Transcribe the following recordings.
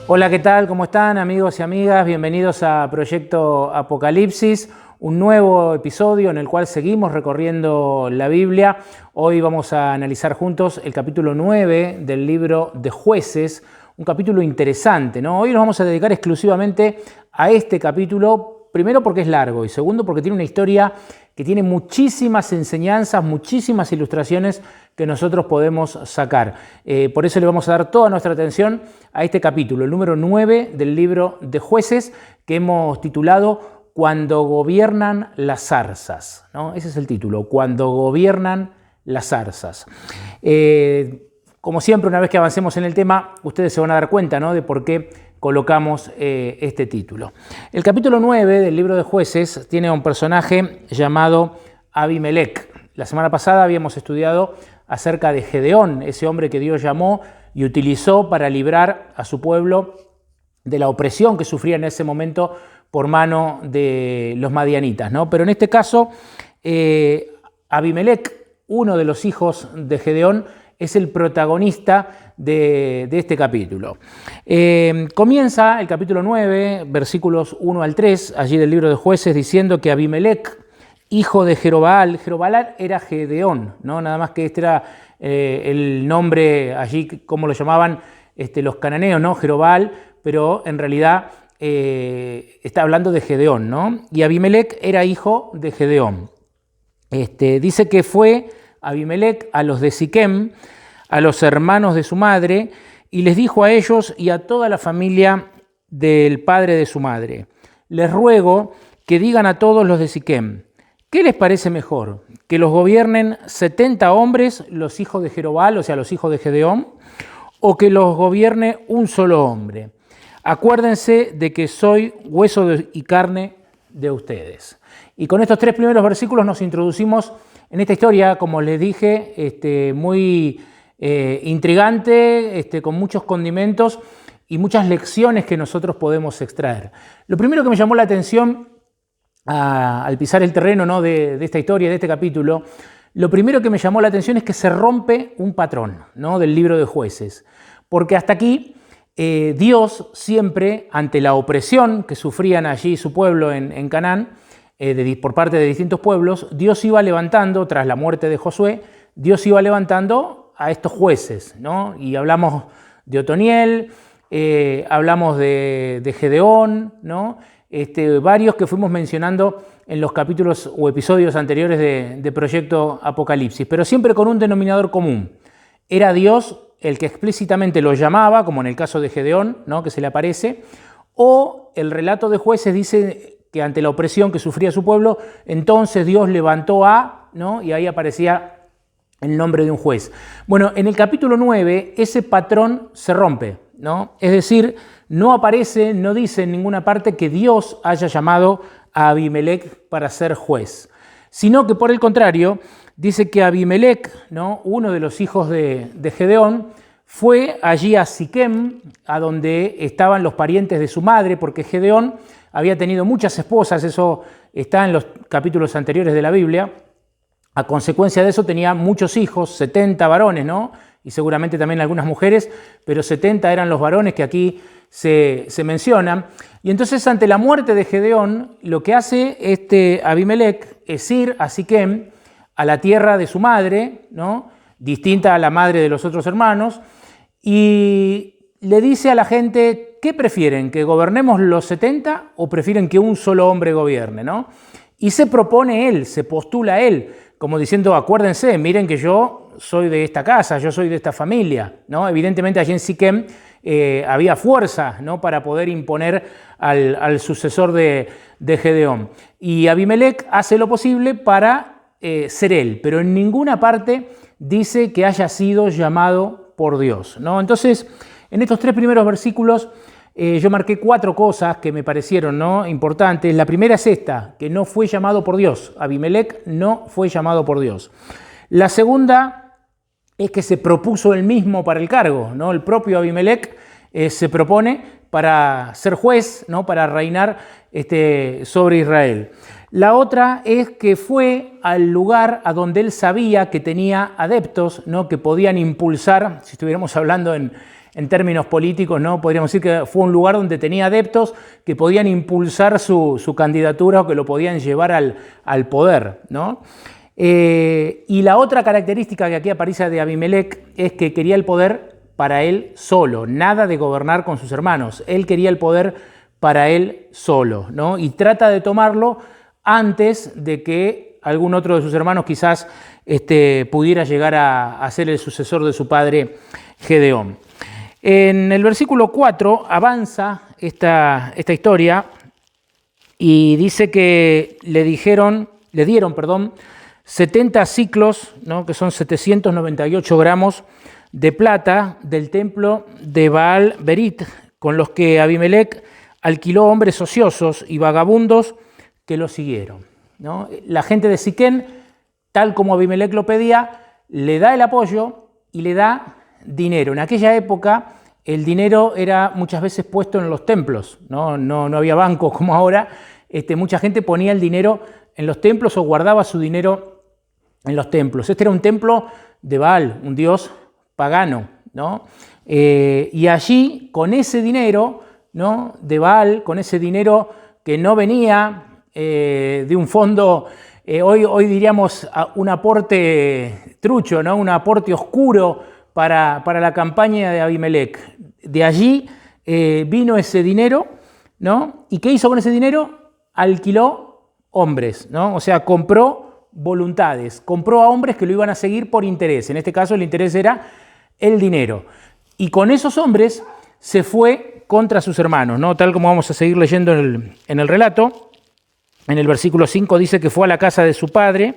Hola, ¿qué tal? ¿Cómo están, amigos y amigas? Bienvenidos a Proyecto Apocalipsis, un nuevo episodio en el cual seguimos recorriendo la Biblia. Hoy vamos a analizar juntos el capítulo 9 del libro de Jueces, un capítulo interesante, ¿no? Hoy nos vamos a dedicar exclusivamente a este capítulo, primero porque es largo y segundo porque tiene una historia que tiene muchísimas enseñanzas, muchísimas ilustraciones que nosotros podemos sacar. Por eso le vamos a dar toda nuestra atención a este capítulo, el número 9 del libro de Jueces, que hemos titulado Cuando gobiernan las zarzas, ¿no? Ese es el título, Cuando gobiernan las zarzas. Como siempre, una vez que avancemos en el tema, ustedes se van a dar cuenta, ¿no?, de por qué colocamos este título. El capítulo 9 del libro de Jueces tiene un personaje llamado Abimelec. La semana pasada habíamos estudiado acerca de Gedeón, ese hombre que Dios llamó y utilizó para librar a su pueblo de la opresión que sufría en ese momento por mano de los madianitas, ¿no? Pero en este caso, Abimelec, uno de los hijos de Gedeón, es el protagonista de este capítulo. Comienza el capítulo 9, versículos 1 al 3, allí del libro de Jueces, diciendo que Abimelec, hijo de Jerobaal era Gedeón, ¿no? Nada más que este era el nombre allí, como lo llamaban los cananeos, ¿no? Jerobaal, pero en realidad está hablando de Gedeón, ¿no? Y Abimelec era hijo de Gedeón. Dice que fue Abimelec a los de Siquem, a los hermanos de su madre, y les dijo a ellos y a toda la familia del padre de su madre: les ruego que digan a todos los de Siquem, ¿qué les parece mejor? ¿Que los gobiernen 70 hombres, los hijos de Jerobaal, o sea, los hijos de Gedeón, o que los gobierne un solo hombre? Acuérdense de que soy hueso y carne de ustedes. Y con estos tres primeros versículos nos introducimos en esta historia, como les dije, muy intrigante, con muchos condimentos y muchas lecciones que nosotros podemos extraer. Lo primero que me llamó la atención al pisar el terreno, ¿no?, de esta historia, de este capítulo, lo primero que me llamó la atención es que se rompe un patrón, ¿no?, del libro de Jueces. Porque hasta aquí Dios siempre, ante la opresión que sufrían allí su pueblo en Canaán, por parte de distintos pueblos, Dios iba levantando, tras la muerte de Josué, Dios iba levantando a estos jueces, ¿no? Y hablamos de Otoniel, hablamos de Gedeón, ¿no? Varios que fuimos mencionando en los capítulos o episodios anteriores de Proyecto Apocalipsis, pero siempre con un denominador común. Era Dios el que explícitamente lo llamaba, como en el caso de Gedeón, ¿no?, que se le aparece, o el relato de Jueces dice que ante la opresión que sufría su pueblo, entonces Dios levantó a, ¿no?, y ahí aparecía el nombre de un juez. Bueno, en el capítulo 9 ese patrón se rompe, ¿no? Es decir, no aparece, no dice en ninguna parte que Dios haya llamado a Abimelec para ser juez, sino que por el contrario dice que Abimelec, ¿no?, uno de los hijos de Gedeón, fue allí a Siquem, a donde estaban los parientes de su madre, porque Gedeón había tenido muchas esposas, eso está en los capítulos anteriores de la Biblia. A consecuencia de eso tenía muchos hijos, 70 varones, ¿no?, y seguramente también algunas mujeres, pero 70 eran los varones que aquí se mencionan. Y entonces, ante la muerte de Gedeón, lo que hace Abimelec es ir a Siquem, a la tierra de su madre, ¿no?, distinta a la madre de los otros hermanos, y le dice a la gente: ¿qué prefieren? ¿Que gobernemos los 70 o prefieren que un solo hombre gobierne, ¿no? Y se propone él, se postula él, como diciendo: acuérdense, miren que yo soy de esta casa, yo soy de esta familia, ¿no? Evidentemente allí en Siquem había fuerza, ¿no?, para poder imponer al sucesor de Gedeón. Y Abimelec hace lo posible para ser él, pero en ninguna parte dice que haya sido llamado por Dios, ¿no? Entonces, en estos tres primeros versículos yo marqué 4 cosas que me parecieron, ¿no?, importantes. La primera es esta, que no fue llamado por Dios. Abimelec no fue llamado por Dios. La segunda es que se propuso él mismo para el cargo, ¿no? El propio Abimelec se propone para ser juez, ¿no? Para reinar sobre Israel. La otra es que fue al lugar a donde él sabía que tenía adeptos, ¿no? Que podían impulsar, si estuviéramos hablando en términos políticos, ¿no? Podríamos decir que fue un lugar donde tenía adeptos que podían impulsar su candidatura o que lo podían llevar al poder, ¿no? Y la otra característica que aquí aparece de Abimelec es que quería el poder para él solo, nada de gobernar con sus hermanos. Él quería el poder para él solo, ¿no? Y trata de tomarlo antes de que algún otro de sus hermanos quizás pudiera llegar a ser el sucesor de su padre Gedeón. En el versículo 4 avanza esta historia y dice que le dieron 70 ciclos, ¿no? Que son 798 gramos de plata del templo de Baal Berit, con los que Abimelec alquiló hombres ociosos y vagabundos que lo siguieron, ¿no? La gente de Siquén, tal como Abimelec lo pedía, le da el apoyo y le da dinero. En aquella época el dinero era muchas veces puesto en los templos, no había bancos como ahora. Mucha gente ponía el dinero en los templos o guardaba su dinero en los templos. Este era un templo de Baal, un dios pagano, ¿no? Y allí, con ese dinero, ¿no? De Baal, con ese dinero que no venía de un fondo, hoy diríamos un aporte trucho, ¿no? Un aporte oscuro para la campaña de Abimelec. De allí vino ese dinero, ¿no? ¿Y qué hizo con ese dinero? Alquiló hombres, ¿no? O sea, compró voluntades, compró a hombres que lo iban a seguir por interés. En este caso el interés era el dinero. Y con esos hombres se fue contra sus hermanos, ¿no? Tal como vamos a seguir leyendo en el relato. En el versículo 5 dice que fue a la casa de su padre,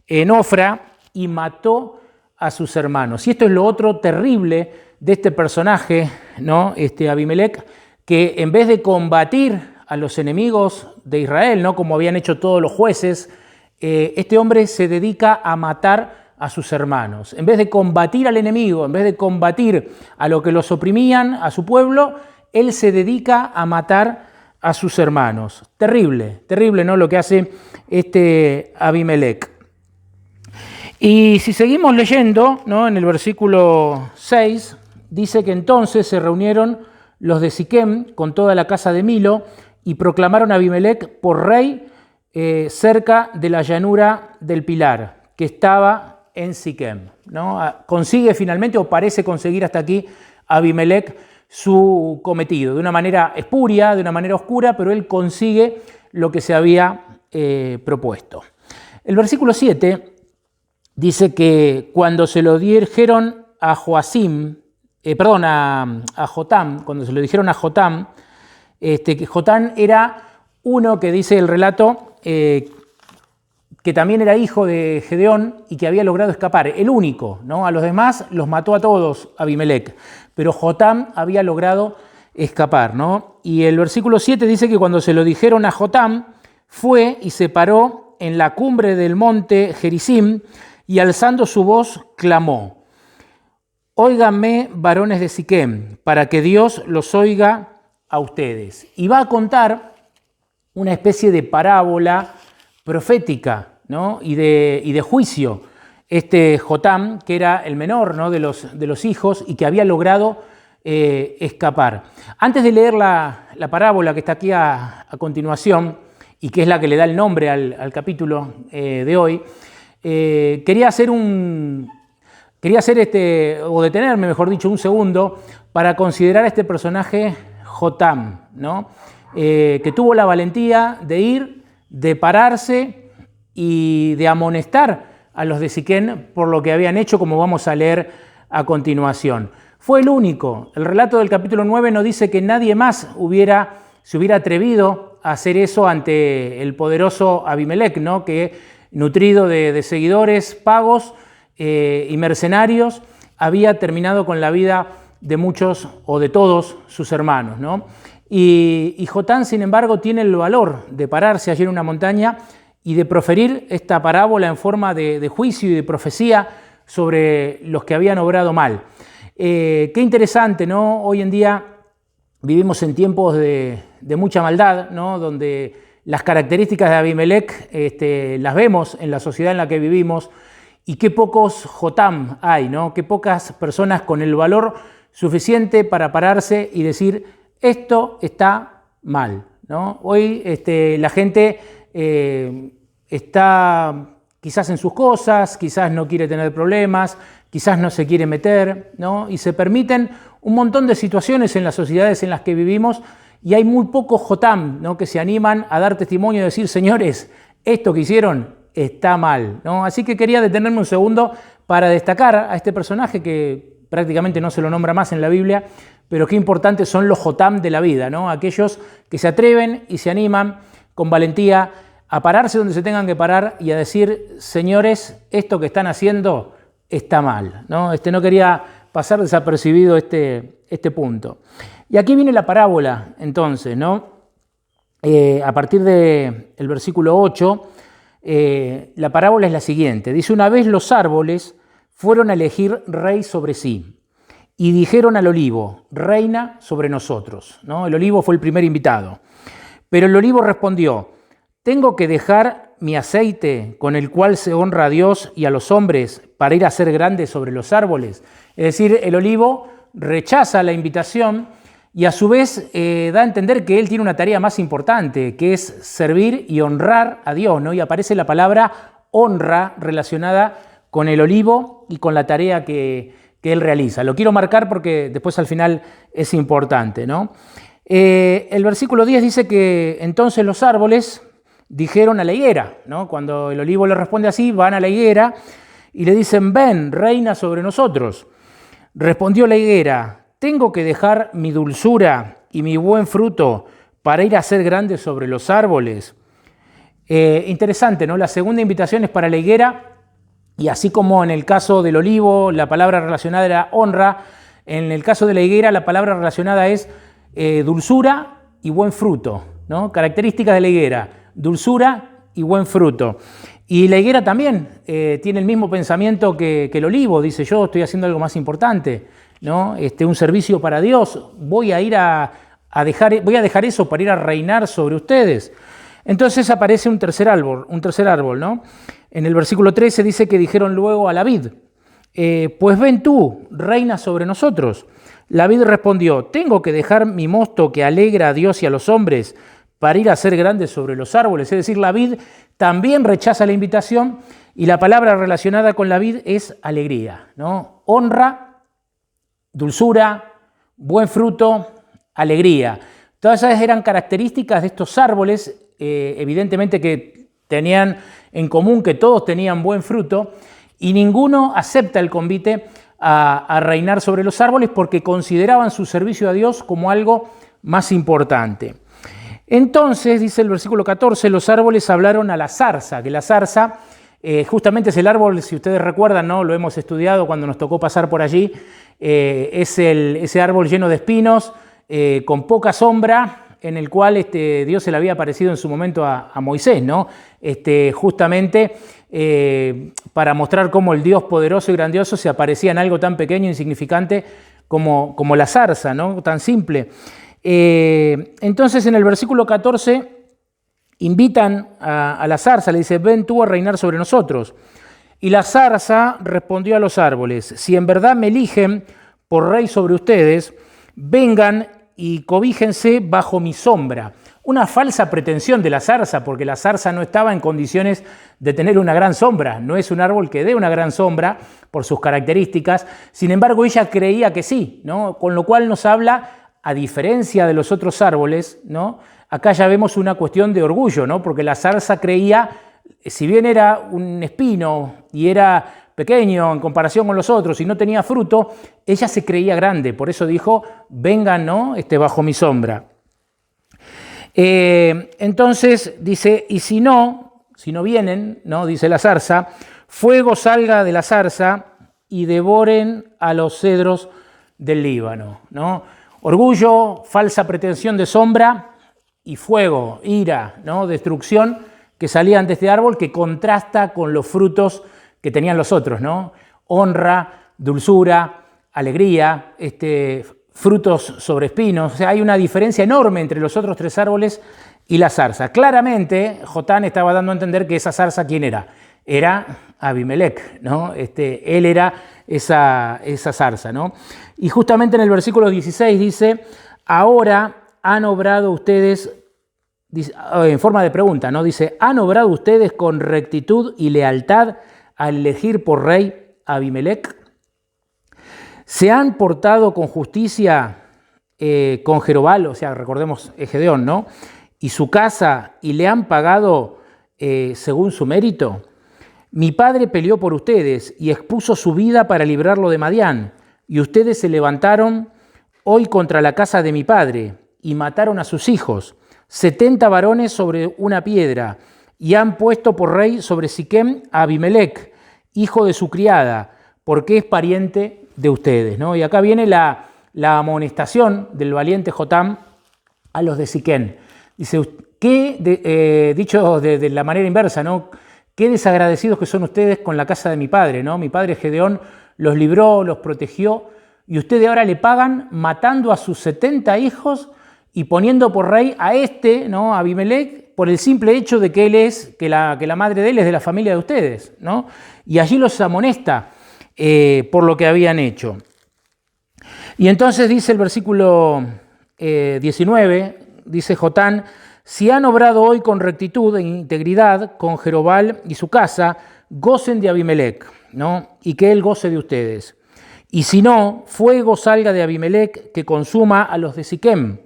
en Ofra, y mató a sus hermanos. Y esto es lo otro terrible de este personaje, ¿no? Abimelec, que en vez de combatir a los enemigos de Israel, ¿no? Como habían hecho todos los jueces, este hombre se dedica a matar a sus hermanos. En vez de combatir al enemigo, en vez de combatir a lo que los oprimían, a su pueblo, él se dedica a matar a sus hermanos. Terrible, terrible, ¿no? Lo que hace Abimelec. Y si seguimos leyendo, ¿no? En el versículo 6, dice que entonces se reunieron los de Siquem con toda la casa de Milo y proclamaron a Abimelec por rey cerca de la llanura del Pilar, que estaba en Siquem, ¿no? Consigue finalmente, o parece conseguir hasta aquí, Abimelec su cometido, de una manera espuria, de una manera oscura, pero él consigue lo que se había propuesto. El versículo 7 dice que cuando se lo dijeron a Jotam, cuando se lo dijeron a Jotam, que Jotam era uno que dice el relato que también era hijo de Gedeón y que había logrado escapar, el único, ¿no? A los demás los mató a todos Abimelec, pero Jotam había logrado escapar, ¿no? Y el versículo 7 dice que cuando se lo dijeron a Jotam, fue y se paró en la cumbre del monte Gerizim y alzando su voz clamó: «Óiganme, varones de Siquem, para que Dios los oiga a ustedes». Y va a contar una especie de parábola profética, ¿no? y de juicio. Jotam, que era el menor, ¿no? de los hijos y que había logrado escapar. Antes de leer la parábola que está aquí a continuación, y que es la que le da el nombre al capítulo de hoy, quería detenerme, mejor dicho, un segundo, para considerar a este personaje Jotam, ¿no? Que tuvo la valentía de ir, de pararse y de amonestar a los de Siquén por lo que habían hecho, como vamos a leer a continuación. Fue el único. El relato del capítulo 9 nos dice que nadie más se hubiera atrevido a hacer eso ante el poderoso Abimelec, ¿no? Que, nutrido de seguidores pagos y mercenarios, había terminado con la vida de muchos o de todos sus hermanos, ¿no? Y Jotam, sin embargo, tiene el valor de pararse allí en una montaña y de proferir esta parábola en forma de juicio y de profecía sobre los que habían obrado mal. Qué interesante, ¿no? Hoy en día vivimos en tiempos de mucha maldad, ¿no? Donde las características de Abimelech las vemos en la sociedad en la que vivimos, y qué pocos Jotam hay, ¿no? Qué pocas personas con el valor suficiente para pararse y decir, esto está mal, ¿no? Hoy la gente está quizás en sus cosas, quizás no quiere tener problemas, quizás no se quiere meter, ¿no? Y se permiten un montón de situaciones en las sociedades en las que vivimos, y hay muy pocos Jotam, ¿no? Que se animan a dar testimonio y decir, señores, esto que hicieron está mal, ¿no? Así que quería detenerme un segundo para destacar a este personaje que prácticamente no se lo nombra más en la Biblia, pero qué importantes son los Jotam de la vida, ¿no? Aquellos que se atreven y se animan con valentía a pararse donde se tengan que parar y a decir, señores, esto que están haciendo está mal, ¿no? No quería pasar desapercibido este punto. Y aquí viene la parábola, entonces, ¿no? A partir del versículo 8, la parábola es la siguiente. Dice, una vez los árboles fueron a elegir rey sobre sí y dijeron al olivo, reina sobre nosotros, ¿no? El olivo fue el primer invitado. Pero el olivo respondió, ¿tengo que dejar mi aceite con el cual se honra a Dios y a los hombres para ir a ser grande sobre los árboles? Es decir, el olivo rechaza la invitación y a su vez da a entender que él tiene una tarea más importante, que es servir y honrar a Dios, ¿no? Y aparece la palabra honra relacionada con el olivo y con la tarea que él realiza. Lo quiero marcar porque después al final es importante, ¿no? El versículo 10 dice que entonces los árboles dijeron a la higuera, ¿no? Cuando el olivo le responde así, van a la higuera y le dicen, ven, reina sobre nosotros. Respondió la higuera, ¿tengo que dejar mi dulzura y mi buen fruto para ir a ser grande sobre los árboles? Interesante, ¿no? La segunda invitación es para la higuera, y así como en el caso del olivo la palabra relacionada era honra, en el caso de la higuera la palabra relacionada es dulzura y buen fruto, ¿no? Características de la higuera, dulzura y buen fruto. Y la higuera también tiene el mismo pensamiento que el olivo, dice, yo estoy haciendo algo más importante, ¿no? Un servicio para Dios, voy a dejar eso para ir a reinar sobre ustedes. Entonces aparece un tercer árbol, ¿no? En el versículo 13 dice que dijeron luego a la vid, pues ven tú, reina sobre nosotros. La vid respondió, ¿tengo que dejar mi mosto que alegra a Dios y a los hombres para ir a ser grande sobre los árboles? Es decir, la vid también rechaza la invitación, y la palabra relacionada con la vid es alegría, ¿no? Honra, dulzura, buen fruto, alegría. Todas esas eran características de estos árboles, evidentemente que tenían en común que todos tenían buen fruto, y ninguno acepta el convite a reinar sobre los árboles porque consideraban su servicio a Dios como algo más importante. Entonces, dice el versículo 14, los árboles hablaron a la zarza, que la zarza justamente es el árbol, si ustedes recuerdan, ¿no? Lo hemos estudiado cuando nos tocó pasar por allí, es ese árbol lleno de espinos, con poca sombra, en el cual Dios se le había aparecido en su momento a Moisés, ¿no? Justamente para mostrar cómo el Dios poderoso y grandioso se aparecía en algo tan pequeño e insignificante como la zarza, ¿no? Tan simple. Entonces en el versículo 14 invitan a la zarza, le dice, ven tú a reinar sobre nosotros. Y la zarza respondió a los árboles, si en verdad me eligen por rey sobre ustedes, vengan y cobíjense bajo mi sombra. Una falsa pretensión de la zarza, porque la zarza no estaba en condiciones de tener una gran sombra. No es un árbol que dé una gran sombra por sus características. Sin embargo, ella creía que sí, ¿no? Con lo cual nos habla, a diferencia de los otros árboles, ¿no? Acá ya vemos una cuestión de orgullo, ¿no? Porque la zarza creía, si bien era un espino y era pequeño en comparación con los otros y no tenía fruto, ella se creía grande. Por eso dijo, vengan, ¿no? Bajo mi sombra. Entonces dice, y si no vienen, ¿no? Dice la zarza, fuego salga de la zarza y devoren a los cedros del Líbano, ¿no? Orgullo, falsa pretensión de sombra y fuego, ira, ¿no? Destrucción que salían de este árbol, que contrasta con los frutos que tenían los otros, ¿no? Honra, dulzura, alegría, frutos sobre espinos. O sea, hay una diferencia enorme entre los otros 3 árboles y la zarza. Claramente, Jotán estaba dando a entender que esa zarza, ¿quién era? Era Abimelec, ¿no? Él era esa zarza, ¿no? Y justamente en el versículo 16 dice, ahora han obrado ustedes, en forma de pregunta, ¿no? Dice, ¿han obrado ustedes con rectitud y lealtad al elegir por rey a Abimelec? ¿Se han portado con justicia con Jerobal? O sea, recordemos Gedeón, ¿no? Y su casa, y le han pagado según su mérito. Mi padre peleó por ustedes y expuso su vida para librarlo de Madián, y ustedes se levantaron hoy contra la casa de mi padre y mataron a sus hijos, 70 varones sobre una piedra, y han puesto por rey sobre Siquem a Abimelec, hijo de su criada, porque es pariente de ustedes, ¿no? Y acá viene la amonestación del valiente Jotam a los de Siquem. Dice, dicho de la manera inversa, ¿no? Qué desagradecidos que son ustedes con la casa de mi padre, ¿no? Mi padre Gedeón los libró, los protegió, y ustedes ahora le pagan matando a sus 70 hijos y poniendo por rey a ¿no? A Abimelec, por el simple hecho de que él es, que la madre de él es de la familia de ustedes, ¿no? Y allí los amonesta por lo que habían hecho. Y entonces dice el versículo 19, dice Jotán, si han obrado hoy con rectitud e integridad con Jerobal y su casa, gocen de Abimelec, ¿no? Y que él goce de ustedes. Y si no, fuego salga de Abimelec que consuma a los de Siquem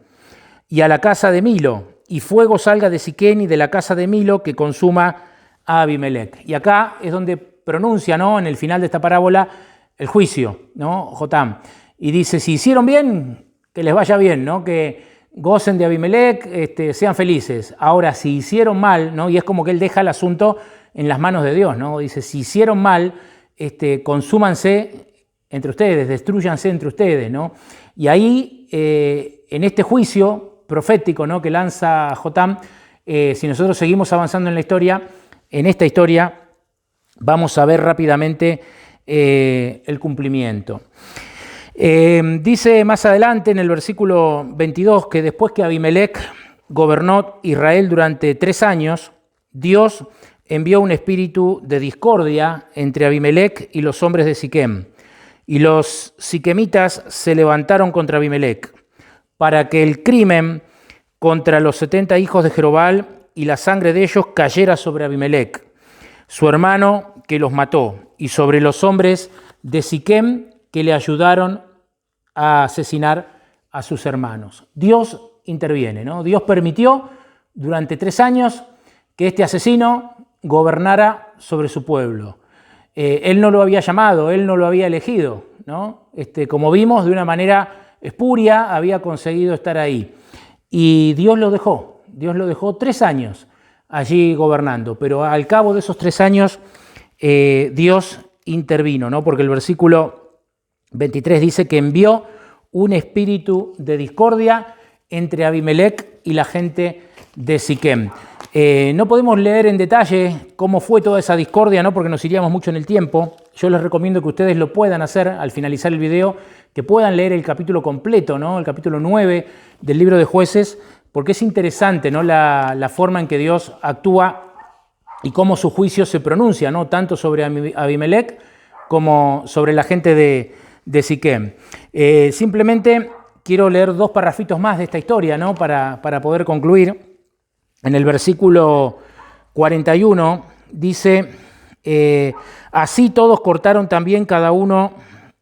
y a la casa de Milo, y fuego salga de Siquem y de la casa de Milo que consuma a Abimelec. Y acá es donde pronuncia, ¿no? En el final de esta parábola el juicio, ¿no? Jotam. Y dice, si hicieron bien, que les vaya bien, ¿no? Que gocen de Abimelec, sean felices. Ahora, si hicieron mal, ¿no? Y es como que él deja el asunto en las manos de Dios, ¿no? Dice, si hicieron mal, consúmanse entre ustedes, destrúyanse entre ustedes, ¿no? Y ahí, en este juicio profético, ¿no? Que lanza Jotam, si nosotros seguimos avanzando en la historia, en esta historia, vamos a ver rápidamente el cumplimiento. Dice más adelante en el versículo 22 que después que Abimelec gobernó Israel durante 3 años, Dios envió un espíritu de discordia entre Abimelec y los hombres de Siquem. Y los siquemitas se levantaron contra Abimelec para que el crimen contra los 70 hijos de Jerobal y la sangre de ellos cayera sobre Abimelec, su hermano que los mató, y sobre los hombres de Siquem que le ayudaron a asesinar a sus hermanos. Dios interviene, ¿no? Dios permitió durante 3 años que este asesino gobernara sobre su pueblo. Él no lo había llamado, él no lo había elegido, ¿no? Como vimos, de una manera espuria había conseguido estar ahí. Y Dios lo dejó 3 años allí gobernando, pero al cabo de esos 3 años Dios intervino, ¿no? Porque el versículo 23 dice que envió un espíritu de discordia entre Abimelec y la gente de Siquem. No podemos leer en detalle cómo fue toda esa discordia, ¿no? Porque nos iríamos mucho en el tiempo. Yo les recomiendo que ustedes lo puedan hacer al finalizar el video, que puedan leer el capítulo completo, ¿no? El capítulo 9 del libro de Jueces, porque es interesante, ¿no? La forma en que Dios actúa y cómo su juicio se pronuncia, ¿no? Tanto sobre Abimelec como sobre la gente de Siquem. Simplemente quiero leer 2 parrafitos más de esta historia, ¿no? Para poder concluir. En el versículo 41 dice, así todos cortaron también cada uno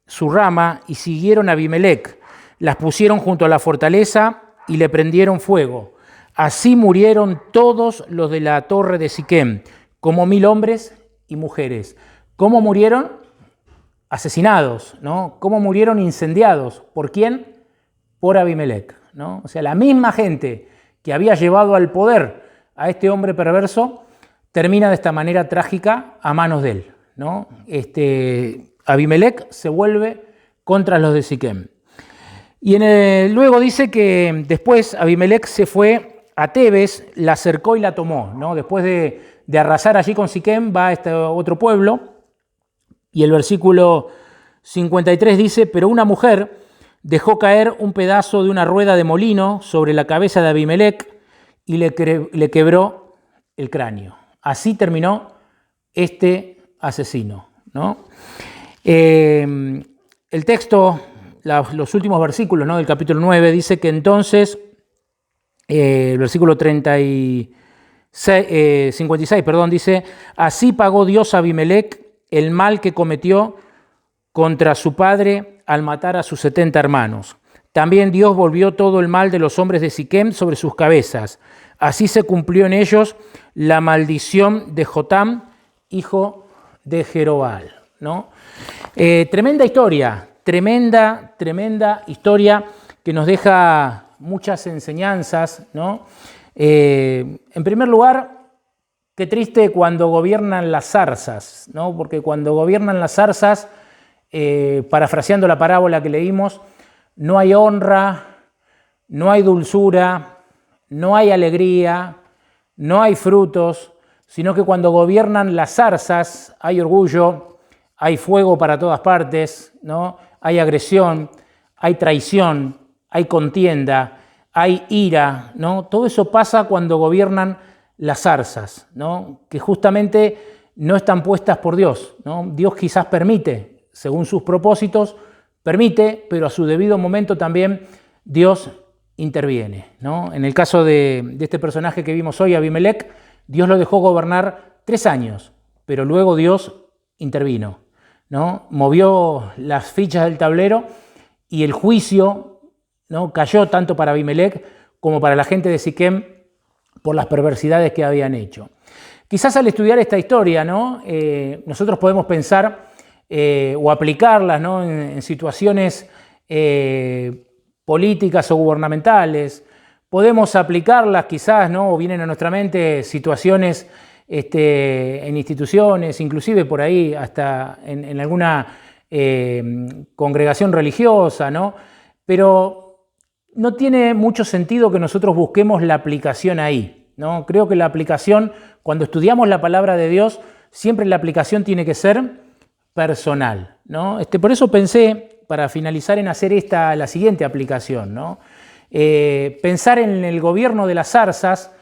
su rama y siguieron a Abimelec. Las pusieron junto a la fortaleza y le prendieron fuego. Así murieron todos los de la torre de Siquem, como 1000 hombres y mujeres. ¿Cómo murieron? Asesinados, ¿no? ¿Cómo murieron? Incendiados. ¿Por quién? Por Abimelec, ¿no? O sea, la misma gente que había llevado al poder a este hombre perverso termina de esta manera trágica a manos de él, ¿no? Abimelec se vuelve contra los de Siquem. Y luego dice que después Abimelec se fue a Tebes, la cercó y la tomó, ¿no? Después de arrasar allí con Siquem, va a este otro pueblo, y el versículo 53 dice, pero una mujer dejó caer un pedazo de una rueda de molino sobre la cabeza de Abimelec y le quebró el cráneo. Así terminó este asesino, ¿no? El texto, los últimos versículos, ¿no?, del capítulo 9, dice que entonces, el versículo 56, dice, así pagó Dios a Abimelec el mal que cometió contra su padre al matar a sus 70 hermanos. También Dios volvió todo el mal de los hombres de Siquem sobre sus cabezas. Así se cumplió en ellos la maldición de Jotam, hijo de Jerobal, ¿no? Tremenda historia que nos deja muchas enseñanzas, ¿no? En primer lugar, qué triste cuando gobiernan las zarzas, ¿no? Porque cuando gobiernan las zarzas, parafraseando la parábola que leímos, no hay honra, no hay dulzura, no hay alegría, no hay frutos, sino que cuando gobiernan las zarzas hay orgullo, hay fuego para todas partes, ¿no? Hay agresión, hay traición, hay contienda, hay ira, ¿no? Todo eso pasa cuando gobiernan las zarzas, ¿no? Que justamente no están puestas por Dios, ¿no? Dios quizás permite, según sus propósitos, permite, pero a su debido momento también Dios interviene, ¿no? En el caso de este personaje que vimos hoy, Abimelec, Dios lo dejó gobernar 3 años, pero luego Dios intervino, ¿no? Movió las fichas del tablero y el juicio, ¿no?, cayó tanto para Abimelec como para la gente de Siquem por las perversidades que habían hecho. Quizás al estudiar esta historia, ¿no?, nosotros podemos pensar o aplicarlas, ¿no?, en situaciones políticas o gubernamentales. Podemos aplicarlas quizás, ¿no?, o vienen a nuestra mente situaciones en instituciones, inclusive por ahí hasta en alguna congregación religiosa, ¿no? Pero no tiene mucho sentido que nosotros busquemos la aplicación ahí, ¿no? Creo que la aplicación, cuando estudiamos la palabra de Dios, siempre la aplicación tiene que ser personal, ¿no? Por eso pensé, para finalizar, en hacer la siguiente aplicación, ¿no? Pensar en el gobierno de las zarzas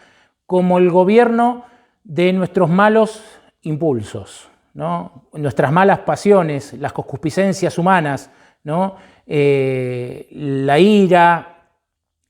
como el gobierno de nuestros malos impulsos, ¿no? Nuestras malas pasiones, las concupiscencias humanas, ¿no? La ira,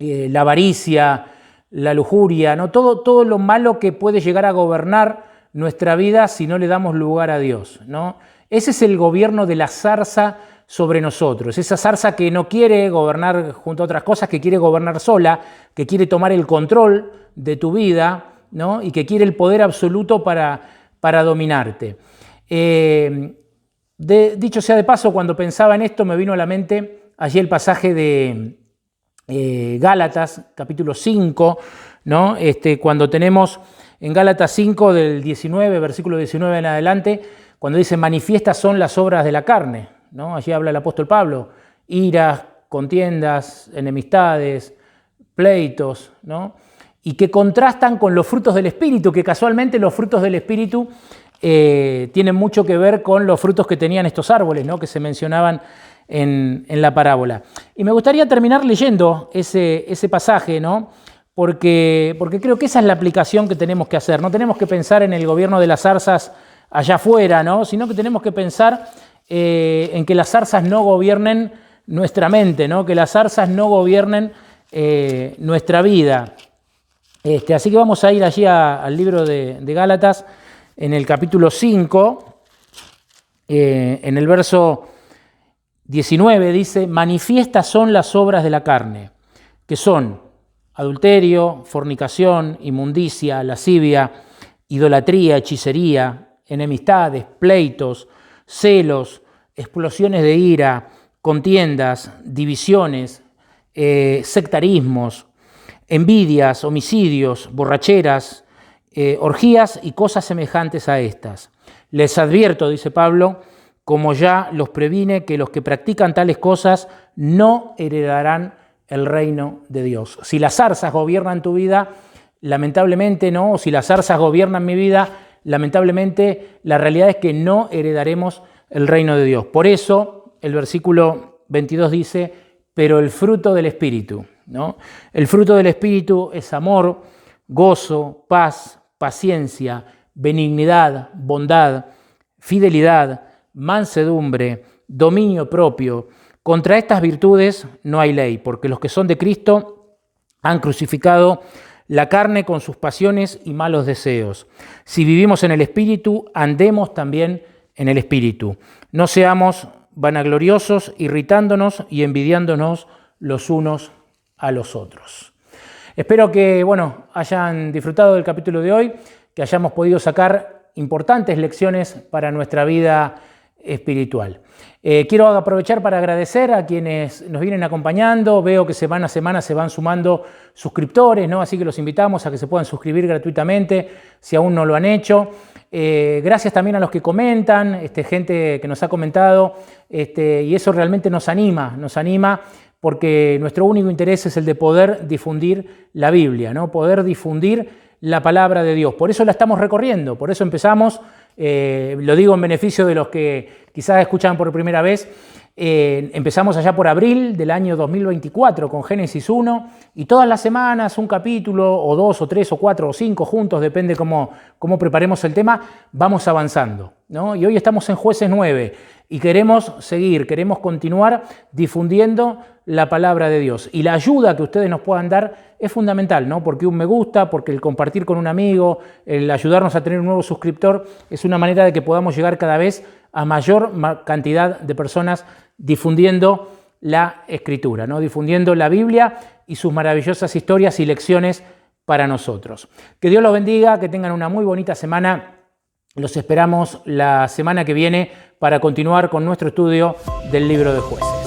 la avaricia, la lujuria, ¿no? Todo lo malo que puede llegar a gobernar nuestra vida si no le damos lugar a Dios, ¿no? Ese es el gobierno de la zarza sobre nosotros, esa zarza que no quiere gobernar junto a otras cosas, que quiere gobernar sola, que quiere tomar el control de tu vida, ¿no? Y que quiere el poder absoluto para dominarte. Dicho sea de paso, cuando pensaba en esto me vino a la mente allí el pasaje de Gálatas, capítulo 5, ¿no? Cuando tenemos en Gálatas 5, del 19, versículo 19 en adelante, cuando dice, manifiestas son las obras de la carne, ¿no? Allí habla el apóstol Pablo, iras, contiendas, enemistades, pleitos, ¿no? Y que contrastan con los frutos del Espíritu, que casualmente los frutos del Espíritu tienen mucho que ver con los frutos que tenían estos árboles, ¿no?, que se mencionaban en la parábola. Y me gustaría terminar leyendo ese pasaje, ¿no?, porque creo que esa es la aplicación que tenemos que hacer. No tenemos que pensar en el gobierno de las zarzas allá afuera, ¿no?, sino que tenemos que pensar en que las zarzas no gobiernen nuestra mente, ¿no?, que las zarzas no gobiernen nuestra vida. Así que vamos a ir allí al libro de Gálatas, en el capítulo 5, en el verso 19 dice, manifiestas son las obras de la carne, que son adulterio, fornicación, inmundicia, lascivia, idolatría, hechicería, enemistades, pleitos, celos, explosiones de ira, contiendas, divisiones, sectarismos, envidias, homicidios, borracheras, orgías y cosas semejantes a estas. Les advierto, dice Pablo, como ya los previne, que los que practican tales cosas no heredarán el reino de Dios. Si las zarzas gobiernan tu vida, lamentablemente no, o si las zarzas gobiernan mi vida, lamentablemente la realidad es que no heredaremos el reino de Dios. Por eso el versículo 22 dice, pero el fruto del Espíritu, ¿no? El fruto del Espíritu es amor, gozo, paz, paciencia, benignidad, bondad, fidelidad, mansedumbre, dominio propio. Contra estas virtudes no hay ley, porque los que son de Cristo han crucificado la carne con sus pasiones y malos deseos. Si vivimos en el Espíritu, andemos también en el Espíritu. No seamos vanagloriosos, irritándonos y envidiándonos los unos a los otros. Espero que hayan disfrutado del capítulo de hoy, que hayamos podido sacar importantes lecciones para nuestra vida espiritual. Quiero aprovechar para agradecer a quienes nos vienen acompañando. Veo que semana a semana se van sumando suscriptores, ¿no? Así que los invitamos a que se puedan suscribir gratuitamente si aún no lo han hecho. Gracias también a los que comentan, gente que nos ha comentado, y eso realmente nos anima porque nuestro único interés es el de poder difundir la Biblia, ¿no? Poder difundir la palabra de Dios. Por eso la estamos recorriendo, por eso empezamos, lo digo en beneficio de los que quizás escuchan por primera vez, empezamos allá por abril del año 2024 con Génesis 1 y todas las semanas un capítulo o 2 o 3 o 4 o 5 juntos, depende cómo preparemos el tema, vamos avanzando, ¿no? Y hoy estamos en Jueces 9 y queremos continuar difundiendo la palabra de Dios. Y la ayuda que ustedes nos puedan dar es fundamental, ¿no? Porque un me gusta, porque el compartir con un amigo, el ayudarnos a tener un nuevo suscriptor, es una manera de que podamos llegar cada vez a mayor cantidad de personas difundiendo la Escritura, ¿no? Difundiendo la Biblia y sus maravillosas historias y lecciones para nosotros. Que Dios los bendiga, que tengan una muy bonita semana. Los esperamos la semana que viene para continuar con nuestro estudio del libro de Jueces.